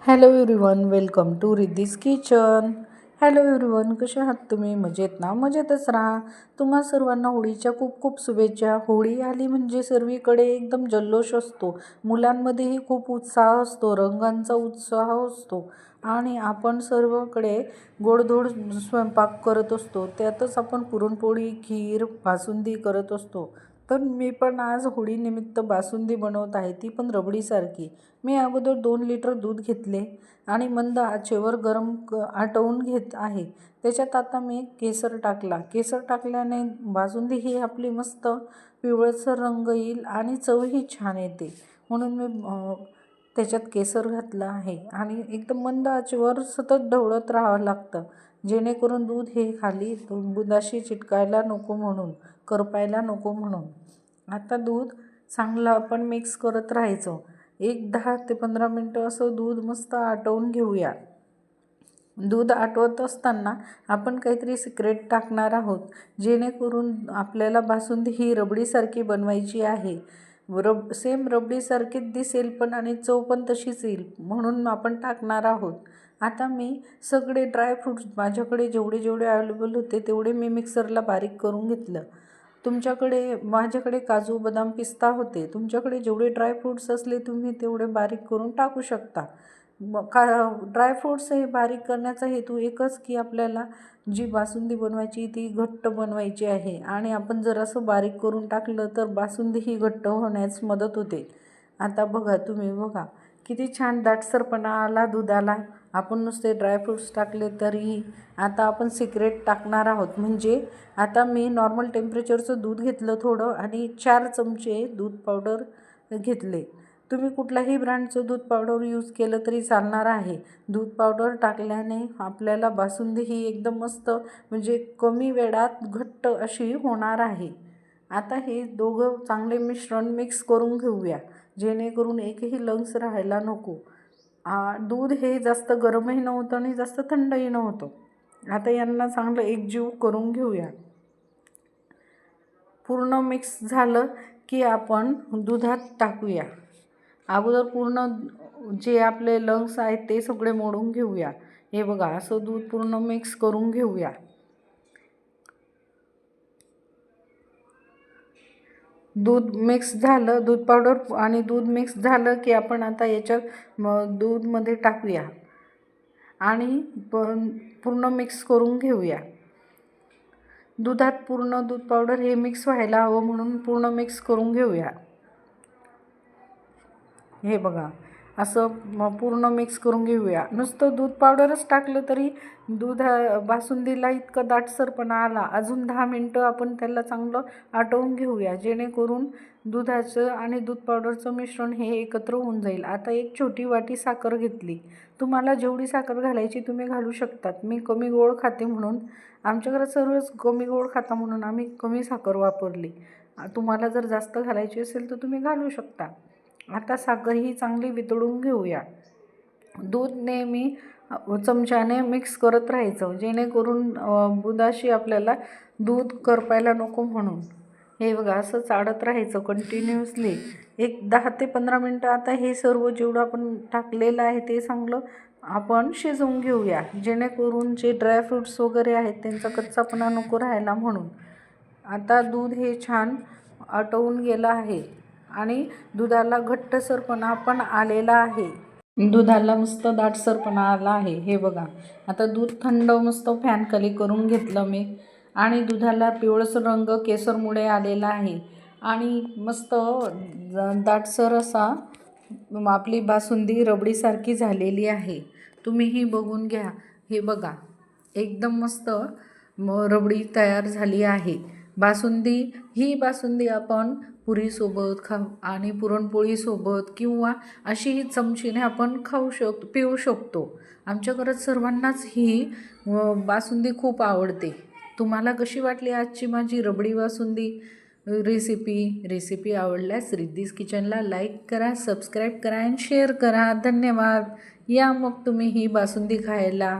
Hello everyone, welcome to Riddhi's kitchen. Hello everyone, कसे आहात तुम्ही? मजेत ना? मजेतच राहा. तुम्हा सर्वांना होळीच्या खूप खूप शुभेच्छा. होळी आली म्हणजे सर्वीकडे एकदम जल्लोष असतो. मुलांमध्येही खूप उत्साह असतो, रंगांचा उत्साह असतो आणि आपण सर्वकडे गोडधोड स्वयंपाक करत असतो. त्यातच आपण पुरणपोळी, खीर, बासुंदी करत असतो. तर मी पण आज होळीनिमित्त बासुंदी बनवत आहे, ती पण रबडीसारखी. मी अगोदर 2 लिटर दूध घेतले आणि मंद आचेवर आटवून घेत आहे. त्याच्यात आता मी केसर टाकला. केसर टाकल्याने बासुंदी ही आपली मस्त पिवळसर रंग येईल आणि चवही छान येते. म्हणून मी त्याच्यात केसर घातलं आहे आणि एकदम मंद आचेवर सतत ढवळत राहावं लागतं, जेणेकरून दूध हे खाली दुधाशी चिटकायला नको म्हणून, करपायला नको म्हणून. आता दूध चांगलं आपण मिक्स करत राहायचं. 10 ते 15 मिनटं असं दूध मस्त आटवून घेऊया. दूध आटवत असताना आपण काहीतरी सिक्रेट टाकणार आहोत, जेणेकरून आपल्याला बासुंदी ही रबडीसारखी बनवायची आहे. सेम रबडीसारखीच दिसेल पण आणि चव पण तशीच येईल, म्हणून आपण टाकणार आहोत. आता मी सगळे ड्रायफ्रूट्स माझ्याकडे जेवढे जेवढे अवेलेबल होते तेवढे मी मिक्सरला बारीक करून घेतलं. माझ्याकडे काजू, बदाम, पिस्ता होते. तुमच्याकडे जेवढे ड्रायफ्रूट्स असले तुम्ही तेवढे बारीक करून टाकू शकता. ड्रायफ्रूट्स हे बारीक करण्याचा हेतू एकच की आपल्याला जी बासुंदी बनवायची ती घट्ट बनवायची आहे आणि आपण जर असं बारीक करून टाकलं तर बासुंदी ही घट्ट होण्यास मदत होते. आता तुम्ही बघा किती छान दाटसरपणा आला दुधाला. आपण नुसते ड्रायफ्रूट्स टाकले तरीही. आता आपण सिक्रेट टाकणार आहोत, म्हणजे आता मी नॉर्मल टेम्परेचरचं दूध घेतलं थोडं आणि 4 चमचे दूध पावडर घेतले. तुम्ही कुठल्याही ब्रँडचं दूध पावडर यूज केलं तरी चालणार आहे. दूध पावडर टाकल्याने आपल्याला बासुंदी ही एकदम मस्त, म्हणजे कमी वेळात घट्ट अशी होणार आहे. आता हे दोघं चांगले मिश्रण मिक्स करून घेऊया, जेणेकरून एकही लंग्स राहायला नको. दूध हे जास्त गरमही नव्हतं आणि जास्त थंडही नव्हतं. आता यांना चांगलं एकजीव करून घेऊया. पूर्ण मिक्स झालं की आपण दुधात टाकूया. अगोदर पूर्ण जे आपले लंग्स आहेत ते सगळे मोडून घेऊया. हे बघा, असं दूध पूर्ण मिक्स करून घेऊया. दूध मिक्स झालं, दूध पावडर आणि दूध मिक्स झालं की आपण आता याच्यात दूधमध्ये टाकूया आणि पूर्ण मिक्स करून घेऊया. दुधात पूर्ण दूध पावडर हे मिक्स व्हायला हवं, म्हणून पूर्ण मिक्स करून घेऊया. हे बघा, असं पूर्ण मिक्स करून घेऊया. नुसतं दूध पावडरच टाकलं तरी बासुंदीला इतकं दाटसरपणा आला. अजून 10 मिनटं आपण त्याला चांगलं आटवून घेऊया, जेणेकरून दुधाचं आणि दूध पावडरचं मिश्रण हे एकत्र होऊन जाईल. आता एक छोटी वाटी साखर घेतली. तुम्हाला जेवढी साखर घालायची तुम्ही घालू शकतात. मी कमी गोड खाते म्हणून, आमच्या घरात सर्वच कमी गोड खाता म्हणून आम्ही कमी साखर वापरली. तुम्हाला जर जास्त घालायची असेल तर तुम्ही घालू शकता. आता साखर ही चांगली वितळून घेऊया. दूध नेहमी चमच्याने मिक्स करत राहायचं, जेणेकरून दुधाशी आपल्याला दूध करपायला नको म्हणून. हे बघा, असं चाळत राहायचं कंटिन्युअसली. 10 ते 15 मिनटं आता हे सर्व जेवढं आपण टाकलेलं आहे ते चांगलं आपण शिजवून घेऊया, जेणेकरून जे ड्रायफ्रूट्स वगैरे आहेत त्यांचा कच्चापणा नको राहायला म्हणून. आता दूध हे छान आटवून गेलं आहे आणि दुधाला घट्टसरपणा पण आलेला आहे. दुधाला मस्त दाटसरपणा आला आहे. हे बघा, आता दूध थंड मस्त फॅनखाली करून घेतलं मी आणि दुधाला पिवळसर रंग केसरमुळे आलेला आहे आणि मस्त दाटसर असा आपली बासुंदी रबडीसारखी झालेली आहे. तुम्हीही बघून घ्या. हे बघा, एकदम मस्त रबडी तयार झाली आहे. ही बासुंदी आपण पुरीसोबत आणि पुरणपोळीसोबत किंवा अशीही चमचीने आपण पिऊ शकतो. आमच्या घरात सर्वांनाच ही बासुंदी खूप आवडते. तुम्हाला कशी वाटली आजची माझी रबडी बासुंदी रेसिपी आवडल्यास रिद्धीज किचनला लाईक करा, सबस्क्राईब करा आणि शेअर करा. धन्यवाद. या मग तुम्ही ही बासुंदी खायला.